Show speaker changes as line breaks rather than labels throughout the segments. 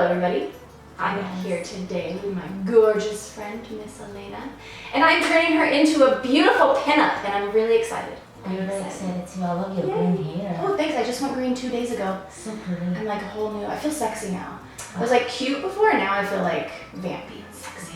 Hello everybody, I'm here today with my gorgeous friend, Miss Elena, and I'm turning her into a beautiful pinup, and I'm really excited.
I'm really excited too. I love your green hair.
Oh, thanks. I just went green 2 days ago.
So pretty.
I'm like a whole new, I feel sexy now. I was like cute before, and now I feel like vampy and sexy.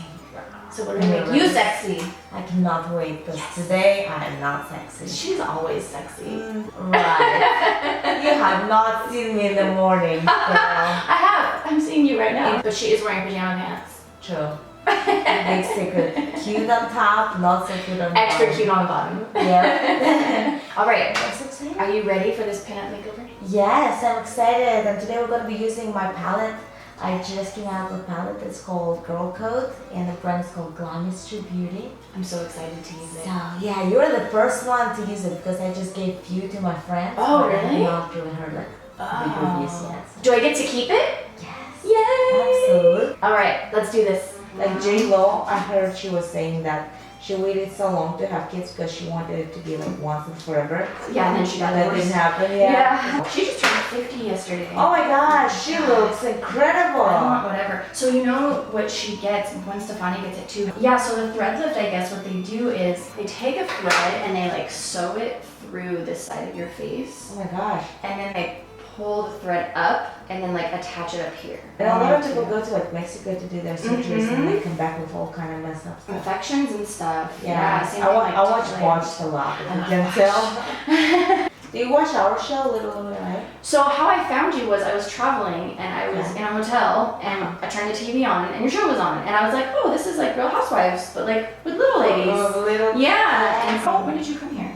So what do we make you sexy?
I cannot wait, because today I am not sexy.
She's always sexy.
Right. You have not seen me in the morning, girl.
I have. I'm seeing you right now. But she is wearing pajama pants.
True. Big secret. Cute on top, not so cute on bottom.
Extra cute on the bottom.
Yeah.
All right.
That's exciting.
Are you ready for this pinup makeover?
Yes, I'm excited. And today we're going to be using my palette. I just came out with a palette that's called Girl Code, and the brand is called Glamistry Beauty.
I'm so excited to use it.
So yeah, you're the first one to use it because I just gave few to my friends.
Oh,
but
really?
I have not given her like big reviews yet. So.
Do I get to keep it?
Yes.
Yay!
Absolutely.
All right, let's do this.
Like J-Lo, I heard she was saying that she waited so long to have kids because she wanted it to be like once and forever.
Yeah, and then she got
That
divorced.
didn't happen. Yeah.
She just turned 50 yesterday.
Oh my gosh, she looks incredible.
I want whatever. So you know what she gets, Gwen Stefani gets it too. Yeah, so the thread lift, I guess what they do is they take a thread and they like sew it through the side of your face.
Oh my gosh.
And then they pull the thread up and then like attach it up here.
And a lot of people go to like Mexico to do their surgeries and they come back with all kind of messed up stuff.
Infections and stuff.
Yeah,
same
I
thing,
watched a lot, if you can tell. Do you watch our show, Little Right?
So how I found you was I was traveling and I was in a hotel and I turned the TV on and your show was on and I was like, oh, this is like Real Housewives, but like with little ladies.
Oh, little.
Yeah. And so when did you come here?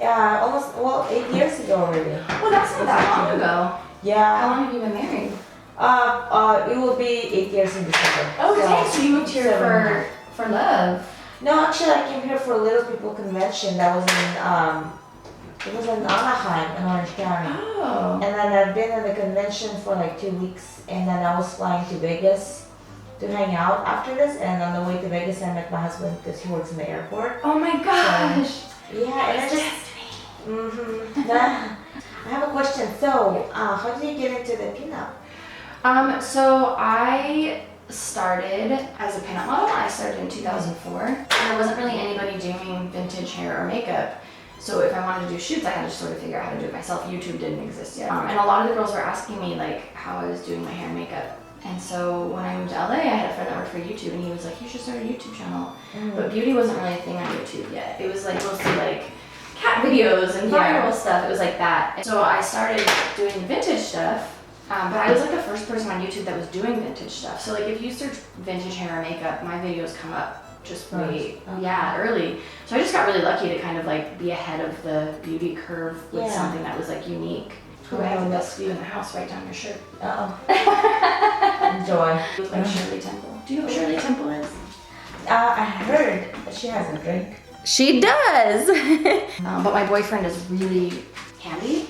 Yeah, almost, well, 8 years ago already.
Well, that's not that long ago.
Yeah.
How long have you been married?
It will be 8 years in December.
Oh, dang, so you moved here for love.
No, actually, I came here for a Little People convention that was in, it was in Anaheim in Orange County.
Oh.
And then I've been in the convention for like 2 weeks, and then I was flying to Vegas to hang out after this, and on the way to Vegas I met my husband because he works in the airport.
Oh my gosh.
Yeah, and I just... I have a question. So, how did you get into the pinup?
So I started as a pinup model. I started in 2004. And there wasn't really anybody doing vintage hair or makeup. So if I wanted to do shoots, I had to sort of figure out how to do it myself. YouTube didn't exist yet. And a lot of the girls were asking me like how I was doing my hair and makeup. And so when I moved to LA, I had a friend that worked for YouTube and he was like, you should start a YouTube channel. But beauty wasn't really a thing on YouTube yet. It was like mostly like cat videos and viral stuff. It was like that. And so I started doing vintage stuff, but I was like the first person on YouTube that was doing vintage stuff. So like if you search vintage hair or makeup, my videos come up just way, early. So I just got really lucky to kind of like be ahead of the beauty curve with something that was like unique. Ooh, I have the best view in the house right down your shirt.
Enjoy.
It was like Shirley Temple. Do you know what Shirley Temple is?
I heard she has a drink.
She does! But my boyfriend is really handy,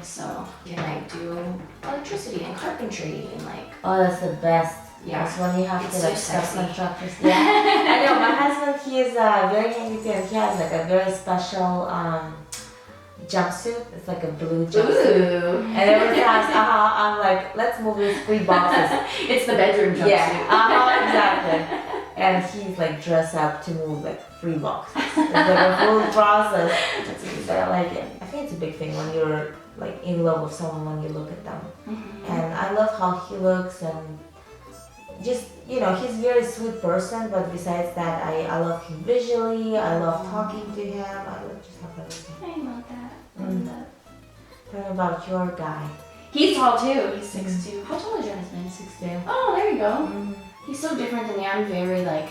so he can like do electricity and carpentry and like...
Oh, that's the best.
Yeah.
That's when you have
It's
to like
so
subcontract. Yeah. I know, my husband, he is very handy too, and he has like a very special jumpsuit. It's like a blue jumpsuit.
Ooh.
And every time I'm like, let's move these 3 boxes.
It's the bedroom jumpsuit.
Yeah, exactly. And he's like dressed up to move like 3 boxes. It's like a full process.
That's amazing.
But I like it. I think it's a big thing when you're like in love with someone when you look at them. And I love how he looks and just, you know, he's a very sweet person, but besides that, I love him visually, I love talking to him, I just love everything.
I love that. I love that.
Tell me about your guy.
He's tall too. He's 6'2". How tall is your husband?
6'2".
Oh, there you go. He's so different than me. I'm very like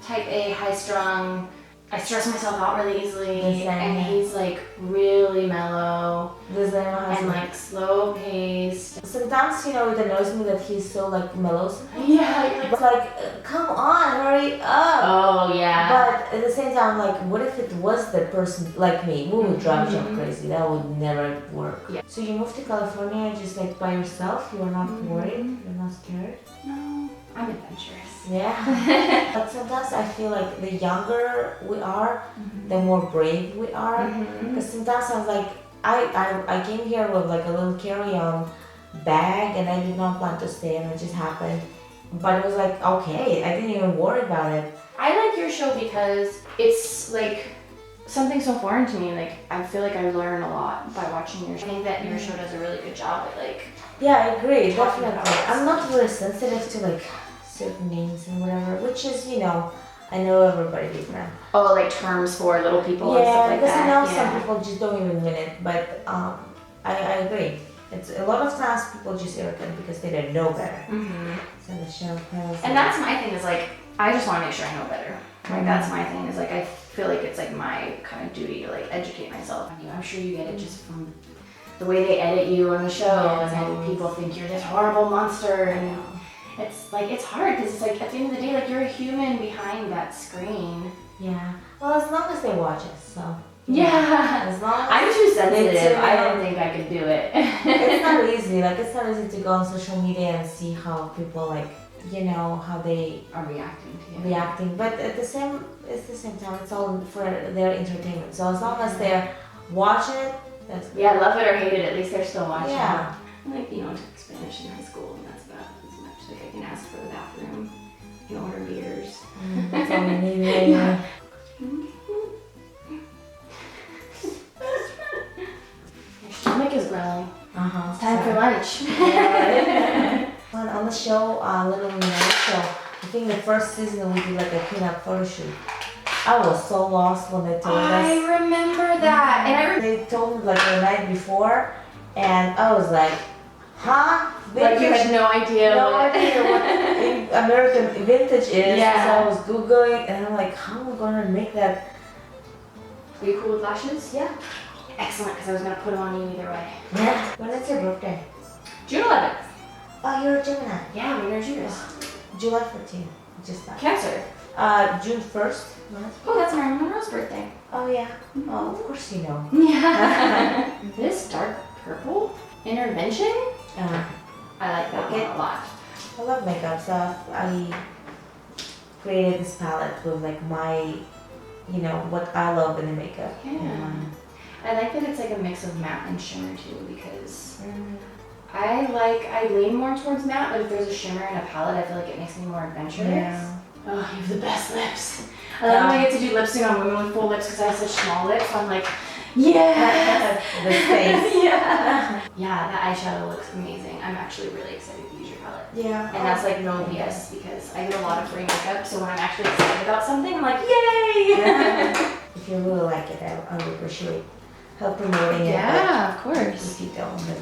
type A, high strung. I stress myself out really easily, and he's like really mellow and like slow paced.
Sometimes, you know, it annoys me that he's so like mellow.
Yeah.
It's like, come on, hurry up.
Oh yeah.
But at the same time, like, what if it was the person like me? We would drive you crazy. That would never work.
Yeah.
So you moved to California just like by yourself? You were not worried? You're not scared?
No, I'm adventurous.
Yeah. But sometimes I feel like the younger we are, the more brave we are. Because sometimes I was like, I came here with like a little carry-on bag, and I did not plan to stay, and it just happened. But it was like, okay, I didn't even worry about it.
I like your show because it's like something so foreign to me. Like I feel like I learn a lot by watching your show. I think that your show does a really good job at like.
Yeah, I agree,
Talking
definitely.
about it.
I'm not very sensitive to like certain names and whatever, which is, you know, I know everybody different.
Oh, like terms for little people and stuff
Yeah,
like
because I
that.
know
Yeah.
some people just don't even mean it, but I agree. It's a lot of times people just irritate because they don't know better.
Mm-hmm.
So the show has.
And that's my thing is like, I just want to make sure I know better. Like that's my thing is like, I feel like it's like my kind of duty to like educate myself. I'm sure you get it just from the way they edit you on the show,
Yeah,
and people think you're this horrible monster, and it's like, it's hard because it's like at the end of the day, like you're a human behind that screen.
Yeah. Well, as long as they watch us, so.
Yeah.
As long as
I'm too sensitive.
It's,
I don't think I could do it.
it's not easy. Like it's not easy to go on social media and see how people like, you know, how they
Are reacting to you.
reacting. But at the same, it's the same time. It's all for their entertainment. So as long as they're watching it, that's good.
Yeah, love it or hate it, at least they're still watching.
Yeah.
I like, you know, took Spanish in high school, and that's about as much. Like I can ask for the bathroom, you know, order beers.
That's all we need. Really.
Yeah. Your stomach is growling. It's time for lunch.
On the show, Little Minute Show, I think the first season we did like a pinup photo shoot. I was so lost when they told us.
I remember that, and
They told me like the night before, and I was like, huh?
like you had no idea.
No idea what American vintage is.
Yeah.
So I was Googling, and I'm like, how am I going to make that?
Are you cool with lashes?
Yeah.
Excellent, because I was going to put them on you either way.
Yeah. When is your birthday?
June 11th.
Oh, you're a Gemini.
Yeah, when are yours?
July 14th. Just that.
Cancer.
June 1st.
Oh, that's Marilyn Monroe's birthday.
Oh, yeah. Oh, of course you know.
Yeah. This dark purple intervention,
Uh,
I like that
Okay.
one a lot.
I love makeup, so I created this palette with like my, you know, what I love in the makeup.
Yeah. I like that it's like a mix of matte and shimmer too, because I lean more towards matte, but if there's a shimmer in a palette, I feel like it makes me more adventurous.
Yeah.
Oh, you have the best lips. I love when I get to do lip sync on women with full lips because I have such small lips. So I'm like, yes!
The face.
Yeah. Yeah, that eyeshadow looks amazing. I'm actually really excited to use your palette.
Yeah.
And that's like no BS because I get a lot of free makeup, so when I'm actually excited about something, I'm like, yay!
Yeah. If you really like it, I would appreciate help promoting it.
Yeah, of
But
course.
if you don't, then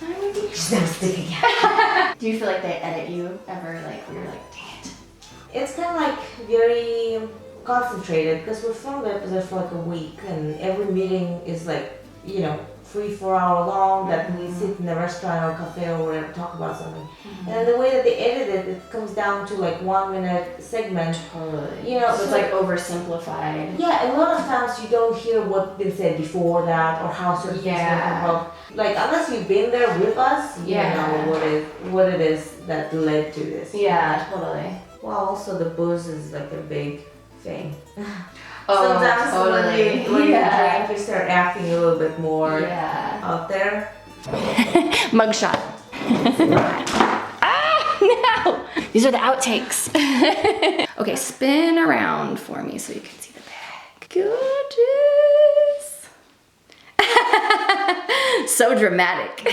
I would be.
just don't stick again.
Do you feel like they edit you ever, like, where you're like, dang it?
It's kind of like very concentrated because we filmed the episode for like a week, and every meeting is like, you know, 3-4 hour long that we sit in a restaurant or cafe or whatever, talk about something. And the way that they edit it, it comes down to like 1 minute segment.
Totally.
You know,
So it's like oversimplified.
Yeah, a lot of times you don't hear what's been said before that or how certain things
Yeah.
come about. Like unless you've been there with us, you
Yeah.
know what it is that led to this.
Yeah, totally.
Well, also the booze is like a big thing.
Oh,
Sometimes
totally.
when you
Yeah.
drink, you start acting a little bit more
Yeah.
out there.
Mugshot. No! These are the outtakes. Okay, spin around for me so you can see the bag. Gorgeous. So dramatic.